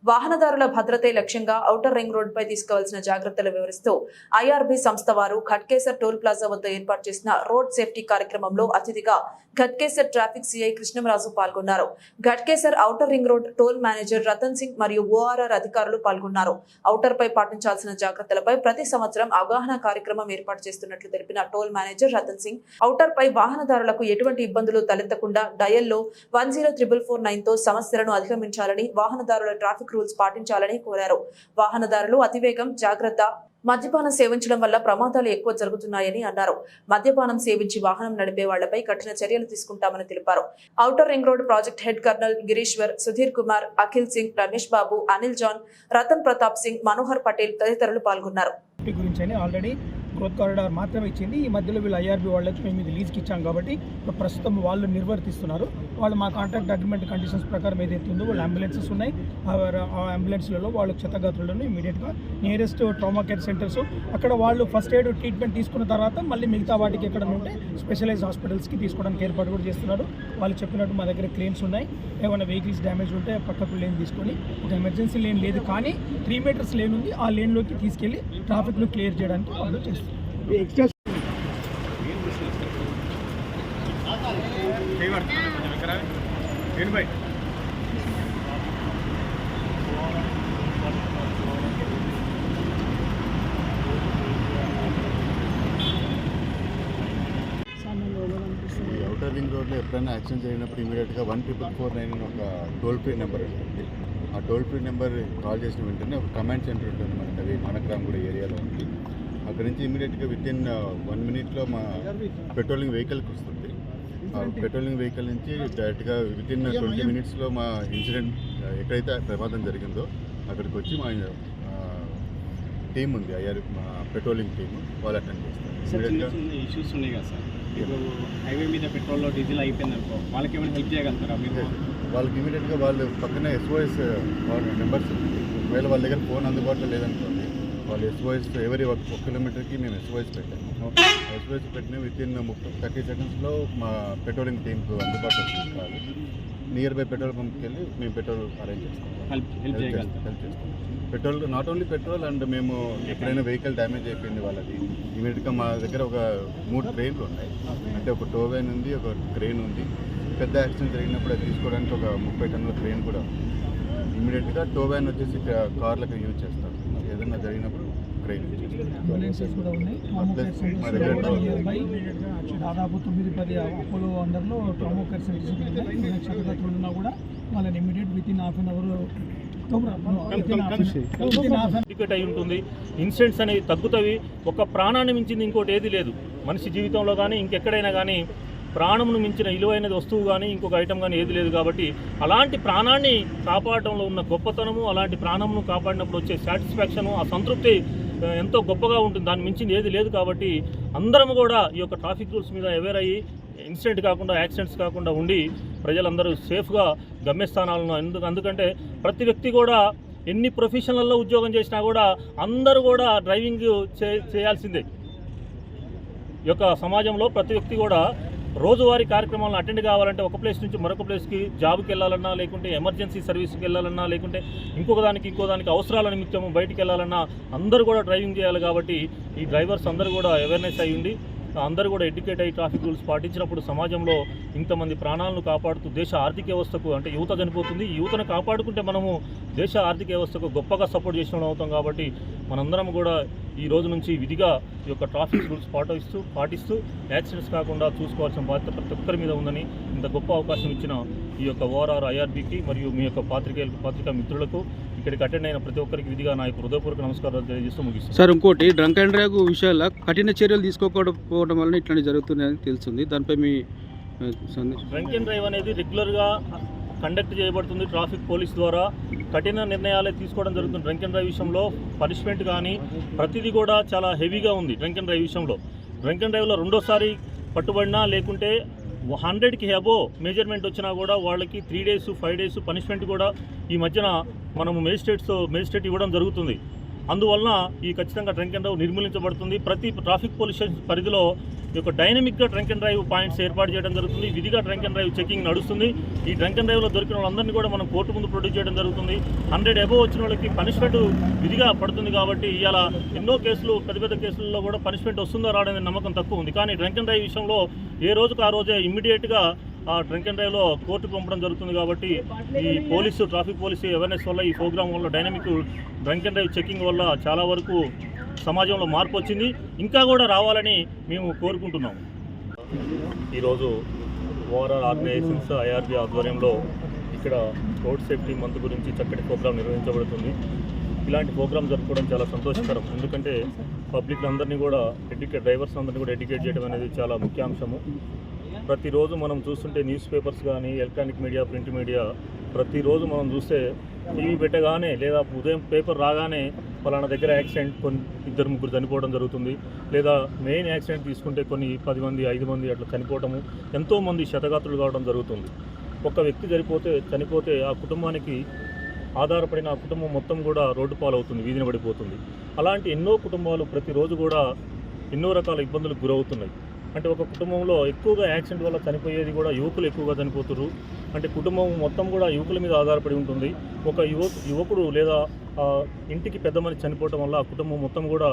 వాహనదారుల భద్రతే లక్ష్యంగా outer ring రోడ్డుపై తీసుకోవాల్సిన జాగ్రత్తలు వివరిస్తూ ఐఆర్బీ సంస్థ వారు ఘట్కేసర్ టోల్ ప్లాజా వద్ద ఏర్పాటు చేసిన రోడ్ సేఫ్టీ కార్యక్రమంలో అతిథిగా ఘట్కేసర్ ట్రాఫిక్ సిఐ కృష్ణంరాజు పాల్గొన్నారు. Ghatkesar outer ring road toll manager Ratan Singh మరియు ఓఆర్ఆర్ అధికారులు పాల్గొన్నారు. ఔటర్ పై పాటించాల్సిన జాగ్రత్తలపై ప్రతి సంవత్సరం అవగాహన కార్యక్రమం ఏర్పాటు చేస్తున్నట్లు తెలిపిన toll manager Ratan Singh outer పై వాహనదారులకు ఎటువంటి ఇబ్బందులు తలెత్తకుండా డయల్లో 10449తో సమస్యలను అధిగమించాలని, వాహనదారుల ట్రాఫిక్ రూల్స్ పాటించాలని కోరారు. వాహనదారులు అతివేగం, జాగ్రత్త, మద్యపానం సేవించడం వల్ల ప్రమాదాలు ఎక్కువ జరుగుతున్నాయని అన్నారు. మద్యపానం సేవించి వాహనం నడిపే వాళ్లపై కఠిన చర్యలు తీసుకుంటామని తెలిపారు. Outer ring road project head colonel Girishwar, Sudheer Kumar, Akhil Singh, Ramesh Babu, Anil John, Ratan Pratap Singh, Manohar Patel తదితరులు పాల్గొన్నారు. ఆల్రెడీ గ్రోత్ కారిడార్ మాత్రమే ఇచ్చింది. ఈ మధ్యలో వీళ్ళు ఐఆర్బీ వాళ్ళకి మేము ఇది లీజ్కి ఇచ్చాం కాబట్టి ప్రస్తుతం వాళ్ళు నిర్వర్తిస్తున్నారు. వాళ్ళు మా కాంట్రాక్ట్ అగ్రిమెంట్ కండిషన్స్ ప్రకారం ఏదైతే ఉందో వాళ్ళు అంబులెన్సెస్ ఉన్నాయి. ఆ అంబులెన్స్లలో వాళ్ళు క్షతగాత్రులను ఇమీడియట్గా నియరెస్ట్ ట్రామా కేర్ సెంటర్స్ అక్కడ వాళ్ళు ఫస్ట్ ఎయిడ్ ట్రీట్మెంట్ తీసుకున్న తర్వాత మళ్ళీ మిగతా వాటికి ఎక్కడ ఉంటే స్పెషలైజ్ హాస్పిటల్స్కి తీసుకోవడానికి ఏర్పాటు కూడా చేస్తున్నారు. వాళ్ళు చెప్పినట్టు మా దగ్గర క్లెయిమ్స్ ఉన్నాయి. ఏమైనా వెహికల్స్ డ్యామేజ్ ఉంటే పక్కకు లేన్ తీసుకొని, ఒక ఎమర్జెన్సీ లేన్ లేదు కానీ 3 మీటర్స్ లేన్ ఉంది, ఆ లేన్లోకి తీసుకెళ్ళి ట్రాఫిక్ను క్లియర్ చేయడానికి వాళ్ళు చేస్తారు. ఔటర్ రింగ్ రోడ్లో ఎప్పుడైనా యాక్సిడెంట్ జరిగినప్పుడు ఇమీడియట్గా 1449 అని ఒక టోల్ ఫ్రీ నెంబర్ ఉంటుంది. ఆ టోల్ ఫ్రీ నెంబర్ కాల్ చేసిన వెంటనే ఒక కమాండ్ సెంటర్ ఉంటుంది మనకి, అది మనగ్రామగూడ ఏరియాలో ఉంది. అక్కడ నుంచి ఇమీడియట్గా వితిన్ 1 మినిట్లో మా పెట్రోలింగ్ వెహికల్కి వస్తుంది. ఆ పెట్రోలింగ్ వెహికల్ నుంచి డైరెక్ట్గా వితిన్ 20 మినిట్స్లో మా ఇన్సిడెంట్ ఎక్కడైతే ప్రమాదం జరిగిందో అక్కడికి వచ్చి మా టీం ఉంది, మా పెట్రోలింగ్ టీమ్, వాళ్ళు అటెండ్ చేస్తారు. ఇష్యూస్ ఉన్నాయి కదా సార్, ఇప్పుడు హైవే మీద పెట్రోల్లో డీజిల్ అయిపోయింది అనుకో, వాళ్ళకి ఏమైనా హెల్ప్ చేయగలుగుతారా మీరు? వాళ్ళకి ఇమీడియట్గా వాళ్ళు పక్కనే SOS నెంబర్స్, ఒకవేళ వాళ్ళ దగ్గర ఫోన్ అందుబాటులో లేదనుకోండి, వాళ్ళు SOS ఎవరి 1 కిలోమీటర్కి మేము SOS పెట్టాము. SOS పెట్టిన వితిన్ 30 సెకండ్స్లో మా పెట్రోలింగ్ టీంకు అందుబాటులో కాదు, నియర్ బై పెట్రోల్ పంప్కి వెళ్ళి మేము పెట్రోల్ అరేంజ్ చేస్తాం, హెల్ప్ చేస్తాం. Petrol not only petrol and మేము ఎక్కడైనా వెహికల్ డ్యామేజ్ అయిపోయింది వాళ్ళది, ఇమీడియట్గా మా దగ్గర ఒక 3 క్రెయిన్లు ఉన్నాయి. అంటే ఒక టో వ్యాన్ ఉంది, ఒక క్రెయిన్ ఉంది. పెద్ద యాక్సిడెంట్ జరిగినప్పుడు అది తీసుకోవడానికి ఒక 30 టన్నుల క్రెయిన్ కూడా ఉంది. ఇమీడియట్గా టో వ్యాన్ వచ్చేసి కార్లకు యూజ్ చేస్తాం, ఏదైనా జరిగినప్పుడు క్రెయిన్ మా దగ్గర దాదాపు 9-10 అపోలో అండర్లో ట్రామా కేర్ సెంటర్స్ ఉన్నా కూడా వాళ్ళని immediate within half an hour ticket అయి ఉంటుంది. ఇన్సిడెంట్స్ అనేవి తగ్గుతాయి. ఒక ప్రాణాన్ని మించింది ఇంకోటి ఏది లేదు మనిషి జీవితంలో కానీ ఇంకెక్కడైనా కానీ. ప్రాణమును మించిన విలువైనది వస్తువు కానీ ఇంకొక ఐటమ్ కానీ ఏది లేదు. కాబట్టి అలాంటి ప్రాణాన్ని కాపాడటంలో ఉన్న గొప్పతనము, అలాంటి ప్రాణమును కాపాడినప్పుడు వచ్చే సాటిస్ఫాక్షను, ఆ సంతృప్తి ఎంతో గొప్పగా ఉంటుంది. దాన్ని మించింది ఏది లేదు. కాబట్టి అందరం కూడా ఈ యొక్క ట్రాఫిక్ రూల్స్ మీద అవేర్ అయ్యి ఇన్సిడెంట్ కాకుండా, యాక్సిడెంట్స్ కాకుండా ఉండి ప్రజలందరూ సేఫ్గా గమ్యస్థానాలను, ఎందుకంటే ప్రతి వ్యక్తి కూడా ఎన్ని ప్రొఫెషన్లలో ఉద్యోగం చేసినా కూడా అందరూ కూడా డ్రైవింగ్ చేయాల్సిందే. ఈ యొక్క సమాజంలో ప్రతి వ్యక్తి కూడా రోజువారీ కార్యక్రమాలను అటెండ్ కావాలంటే ఒక ప్లేస్ నుంచి మరొక ప్లేస్కి జాబ్కి వెళ్ళాలన్నా, లేకుంటే ఎమర్జెన్సీ సర్వీస్కి వెళ్ళాలన్నా, లేకుంటే ఇంకో దానికి అవసరాల నిమిత్తము బయటికి వెళ్ళాలన్నా అందరూ కూడా డ్రైవింగ్ చేయాలి. కాబట్టి ఈ డ్రైవర్స్ అందరూ కూడా అవేర్నెస్ అయ్యింది, అందరూ కూడా ఎడ్యుకేట్ అయ్యి ట్రాఫిక్ రూల్స్ పాటించినప్పుడు సమాజంలో ఇంతమంది ప్రాణాలను కాపాడుతూ దేశ ఆర్థిక వ్యవస్థకు, అంటే యువత చనిపోతుంది, ఈ యువతను కాపాడుకుంటే మనము దేశ ఆర్థిక వ్యవస్థకు గొప్పగా సపోర్ట్ చేసిన అవుతాం. కాబట్టి మనందరం కూడా ఈ రోజు నుంచి విధిగా ఈ యొక్క ట్రాఫిక్ రూల్స్ పాటిస్తూ యాక్సిడెంట్స్ కాకుండా చూసుకోవాల్సిన బాధ్యత ప్రతి ఒక్కరి మీద ఉందని, ఇంత గొప్ప అవకాశం ఇచ్చిన ఈ యొక్క ఓఆర్ఆర్ ఐఆర్బీకి మరియు మీ యొక్క పత్రికా మిత్రులకు, ఇక్కడికి అటెండ్ అయిన ప్రతి ఒక్కరికి విధిగా నా యొక్క హృదయపూర్వక నమస్కారాలు తెలియజేస్తూ ముగిస్తాను. సార్, ఇంకోటి డ్రంక్ అండ్ డ్రైవ్ విషయాల్లో కఠిన చర్యలు తీసుకోకపోవడం వల్ల ఇట్లాంటి జరుగుతున్నాయని తెలుస్తుంది. దానిపై మీ సందేశం? డ్రంక్ అండ్ డ్రైవ్ అనేది రెగ్యులర్గా కండక్ట్ చేయబడుతుంది. ట్రాఫిక్ పోలీస్ ద్వారా కఠిన నిర్ణయాలే తీసుకోవడం జరుగుతుంది. డ్రంక్ అండ్ డ్రైవ్ విషయంలో పనిష్మెంట్ కానీ ప్రతిదీ కూడా చాలా హెవీగా ఉంది. డ్రంక్ అండ్ డ్రైవ్ విషయంలో డ్రంక్ అండ్ డ్రైవ్లో రెండోసారి పట్టుబడినా, లేకుంటే 100కి అబోవ్ మెజర్మెంట్ వచ్చినా కూడా వాళ్ళకి 3 days 5 days పనిష్మెంట్ కూడా ఈ మధ్యన మనము మేజిస్ట్రేట్ ఇవ్వడం జరుగుతుంది. అందువలన ఈ ఖచ్చితంగా డ్రంక్ అండ్ డ్రైవ్ నిర్మూలించబడుతుంది. ప్రతి ట్రాఫిక్ పోలీస్ స్టేషన్ పరిధిలో ఈ యొక్క డైనమిక్గా డ్రంక్ అండ్ డ్రైవ్ పాయింట్స్ ఏర్పాటు చేయడం జరుగుతుంది. విధిగా డ్రంక్ అండ్ డ్రైవ్ చెకింగ్ నడుస్తుంది. ఈ డ్రంక్ అండ్ డ్రైవ్లో దొరికిన వాళ్ళందరినీ కూడా మనం కోర్టు ముందు ప్రొడ్యూస్ చేయడం జరుగుతుంది. 100 అబోవ్ వచ్చిన వాళ్ళకి పనిష్మెంట్ విధిగా పడుతుంది. కాబట్టి ఇవాళ ఎన్నో కేసులు, పెద్ద పెద్ద కేసుల్లో కూడా పనిష్మెంట్ వస్తుందో రావడానికి నమ్మకం తక్కువ ఉంది. కానీ డ్రంక్ అండ్ డ్రైవ్ విషయంలో ఏ రోజుకు ఆ రోజే ఇమ్మీడియట్గా ఆ డ్రంక్ అండ్ డ్రైవ్లో కోర్టుకు పంపడం జరుగుతుంది. కాబట్టి ఈ ట్రాఫిక్ పోలీసు అవేర్నెస్ వల్ల, ఈ ప్రోగ్రామ్ వల్ల, dynamic drunk and drive checking వల్ల చాలా వరకు సమాజంలో మార్పు వచ్చింది. ఇంకా కూడా రావాలని మేము కోరుకుంటున్నాము. ఈరోజు ఓవరాల్ ఆర్గనైజేషన్స్ IRB ఆధ్వర్యంలో ఇక్కడ రోడ్ సేఫ్టీ మంత్ గురించి చక్కటి ప్రోగ్రాం నిర్వహించబడుతుంది. ఇలాంటి ప్రోగ్రాం జరుపుకోవడం చాలా సంతోషకరం. ఎందుకంటే పబ్లిక్ అందరినీ కూడా డ్రైవర్స్ అందరినీ కూడా ఎడ్యుకేట్ చేయడం అనేది చాలా ముఖ్యాంశము. ప్రతిరోజు మనం చూస్తుంటే న్యూస్ పేపర్స్ కానీ, ఎలక్ట్రానిక్ మీడియా, ప్రింట్ మీడియా, ప్రతిరోజు మనం చూస్తే టీవీ పెట్టగానే లేదా ఉదయం పేపర్ రాగానే ఫలానా దగ్గర యాక్సిడెంట్, కొన్ని 2-3 చనిపోవడం జరుగుతుంది. లేదా మెయిన్ యాక్సిడెంట్ తీసుకుంటే కొన్ని 10 మంది, 5 మంది అట్లా చనిపోవడము, ఎంతోమంది క్షతగాత్రులు కావడం జరుగుతుంది. ఒక వ్యక్తి చనిపోతే ఆ కుటుంబానికి ఆధారపడిన ఆ కుటుంబం మొత్తం కూడా రోడ్డు పాలవుతుంది, వీధిన పడిపోతుంది. అలాంటి ఎన్నో కుటుంబాలు ప్రతిరోజు కూడా ఎన్నో రకాల ఇబ్బందులకు గురవుతున్నాయి. అంటే ఒక కుటుంబంలో ఎక్కువగా యాక్సిడెంట్ వల్ల చనిపోయేది కూడా యువకులు ఎక్కువగా చనిపోతున్నారు. అంటే కుటుంబం మొత్తం కూడా యువకుల మీద ఆధారపడి ఉంటుంది. ఒక యువకుడు లేదా ఇంటికి పెద్ద మనిషి చనిపోవడం వల్ల ఆ కుటుంబం మొత్తం కూడా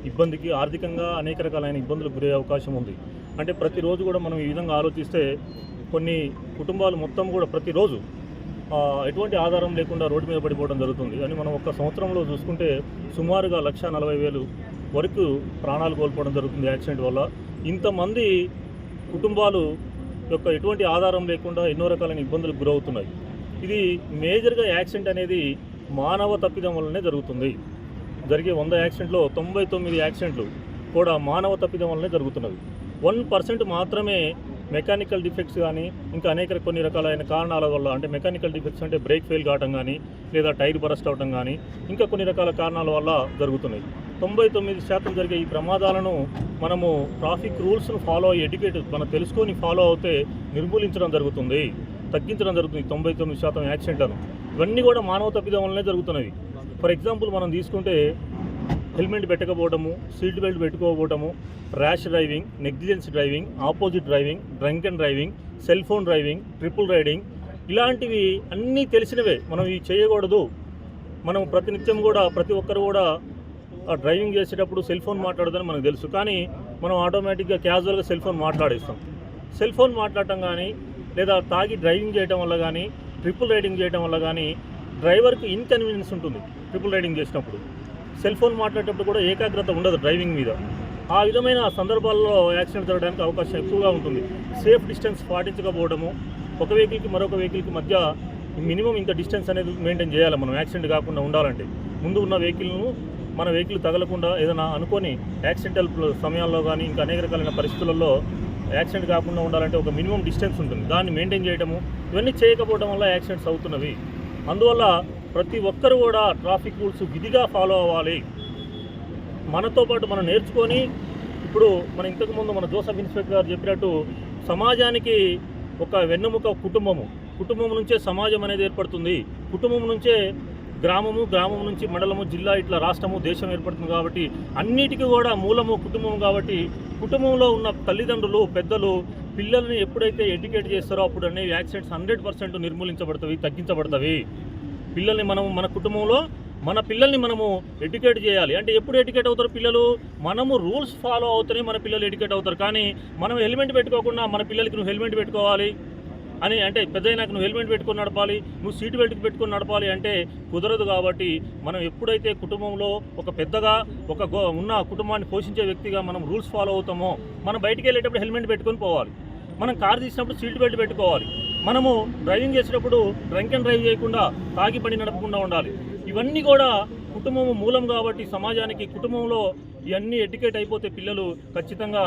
ఇబ్బందికి, ఆర్థికంగా అనేక రకాలైన ఇబ్బందులకు గురయ్యే అవకాశం ఉంది. అంటే ప్రతిరోజు కూడా మనం ఈ విధంగా ఆలోచిస్తే కొన్ని కుటుంబాలు మొత్తం కూడా ప్రతిరోజు ఎటువంటి ఆధారం లేకుండా రోడ్డు మీద పడిపోవడం జరుగుతుంది. అని మనం ఒక సంవత్సరంలో చూసుకుంటే సుమారుగా 1,40,000 వరకు ప్రాణాలు కోల్పోవడం జరుగుతుంది యాక్సిడెంట్ వల్ల. ఇంతమంది కుటుంబాలు యొక్క ఎటువంటి ఆధారం లేకుండా ఎన్నో రకాలైన ఇబ్బందులకు గురవుతున్నాయి. ఇది మేజర్గా యాక్సిడెంట్ అనేది మానవ తప్పిదం వల్లనే జరుగుతుంది. జరిగే 100 యాక్సిడెంట్లో 99 యాక్సిడెంట్లు కూడా మానవ తప్పిదం వల్లనే జరుగుతున్నవి. 1% మాత్రమే మెకానికల్ డిఫెక్ట్స్ కానీ, ఇంకా అనేక కొన్ని రకాలైన కారణాల వల్ల, అంటే మెకానికల్ డిఫెక్ట్స్ అంటే బ్రేక్ ఫెయిల్ కావడం కానీ, లేదా టైర్ బరస్ట్ అవడం కానీ, ఇంకా కొన్ని రకాల కారణాల వల్ల జరుగుతున్నాయి. 99% జరిగే ఈ ప్రమాదాలను మనము ట్రాఫిక్ రూల్స్ను ఫాలో అయ్యి మనం తెలుసుకొని ఫాలో అవుతే నిర్మూలించడం జరుగుతుంది, తగ్గించడం జరుగుతుంది 99% యాక్సిడెంట్లను. ఇవన్నీ కూడా మానవ తప్పిదం వల్లనే జరుగుతున్నవి. ఫర్ ఎగ్జాంపుల్ మనం తీసుకుంటే హెల్మెట్ పెట్టకపోవడము, సీట్ బెల్ట్ పెట్టుకోకపోవడము, rash driving, negligence driving, opposite driving, drunk and driving, cell phone driving, triple riding, ఇలాంటివి అన్నీ తెలిసినవే. మనం ఇవి చేయకూడదు. మనం ప్రతినిత్యం కూడా ప్రతి ఒక్కరు కూడా డ్రైవింగ్ చేసేటప్పుడు సెల్ ఫోన్ మాట్లాడదని మనకు తెలుసు. కానీ మనం ఆటోమేటిక్గా క్యాజువల్గా సెల్ ఫోన్ మాట్లాడేస్తాం. సెల్ ఫోన్ మాట్లాడటం కానీ, లేదా తాగి డ్రైవింగ్ చేయడం వల్ల కానీ, ట్రిపుల్ రైడింగ్ చేయడం వల్ల కానీ డ్రైవర్కి ఇన్కన్వీనియన్స్ ఉంటుంది. ట్రిపుల్ రైడింగ్ చేసినప్పుడు సెల్ ఫోన్ మాట్లాడేటప్పుడు కూడా ఏకాగ్రత ఉండదు డ్రైవింగ్ మీద. ఆ విధమైన సందర్భాల్లో యాక్సిడెంట్ జరగడానికి అవకాశం ఎక్కువగా ఉంటుంది. సేఫ్ డిస్టెన్స్ పాటించకపోవడము, ఒక వెహికల్కి మరొక వెహికల్కి మధ్య మినిమం ఇంత డిస్టెన్స్ అనేది మెయింటైన్ చేయాలి. మనం యాక్సిడెంట్ కాకుండా ఉండాలంటే ముందు ఉన్న వెహికల్ను మన వెహికల్ తగలకుండా ఏదైనా అనుకొని యాక్సిడెంటల్ సమయాల్లో కానీ, ఇంకా అనేక రకాలైన పరిస్థితులలో యాక్సిడెంట్ కాకుండా ఉండాలంటే ఒక మినిమం డిస్టెన్స్ ఉంటుంది. దాన్ని మెయింటైన్ చేయడము, ఇవన్నీ చేయకపోవడం వల్ల యాక్సిడెంట్స్ అవుతున్నవి. అందువల్ల ప్రతి ఒక్కరు కూడా ట్రాఫిక్ రూల్స్ విధిగా ఫాలో అవ్వాలి. మనతో పాటు మనం నేర్చుకొని, ఇప్పుడు మన ఇంతకుముందు మన జోసఫ్ ఇన్స్పెక్టర్ గారు చెప్పినట్టు సమాజానికి ఒక వెన్నెముక కుటుంబం నుంచే సమాజం అనేది ఏర్పడుతుంది. కుటుంబం నుంచే గ్రామం నుంచి మండలము, జిల్లా, ఇట్లా రాష్ట్రము, దేశం ఏర్పడుతుంది. కాబట్టి అన్నిటికీ కూడా మూలము కుటుంబం. కాబట్టి కుటుంబంలో ఉన్న తల్లిదండ్రులు, పెద్దలు పిల్లల్ని ఎప్పుడైతే ఎడ్యుకేట్ చేస్తారో అప్పుడు అనేవి యాక్సిడెంట్స్ 100% నిర్మూలించబడతాయి, తగ్గించబడతాయి. పిల్లల్ని మన కుటుంబంలో మన పిల్లల్ని మనము ఎడ్యుకేట్ చేయాలి. అంటే ఎప్పుడు ఎడ్యుకేట్ అవుతారు పిల్లలు? మనము రూల్స్ ఫాలో అవుతూనే మన పిల్లలు ఎడ్యుకేట్ అవుతారు. కానీ మనం హెల్మెట్ పెట్టుకోకుండా మన పిల్లలకి నువ్వు హెల్మెట్ పెట్టుకోవాలి అని అంటే, పెద్దయినాక నువ్వు హెల్మెట్ పెట్టుకొని నడపాలి, నువ్వు సీట్ బెల్ట్ పెట్టుకొని నడపాలి అంటే కుదరదు. కాబట్టి మనం ఎప్పుడైతే కుటుంబంలో ఒక పెద్దగా ఉన్న కుటుంబాన్ని పోషించే వ్యక్తిగా మనం రూల్స్ ఫాలో అవుతామో, మనం బయటికి వెళ్ళేటప్పుడు హెల్మెట్ పెట్టుకొని పోవాలి. మనం కారు తీసినప్పుడు సీట్ బెల్ట్ పెట్టుకోవాలి. మనము డ్రైవింగ్ చేసేటప్పుడు డ్రంక్ అండ్ డ్రైవ్ చేయకుండా, తాగి బండి నడపకుండా ఉండాలి. ఇవన్నీ కూడా కుటుంబం మూలం. కాబట్టి సమాజానికి కుటుంబంలో ఇవన్నీ ఎడ్యుకేట్ అయిపోతే పిల్లలు ఖచ్చితంగా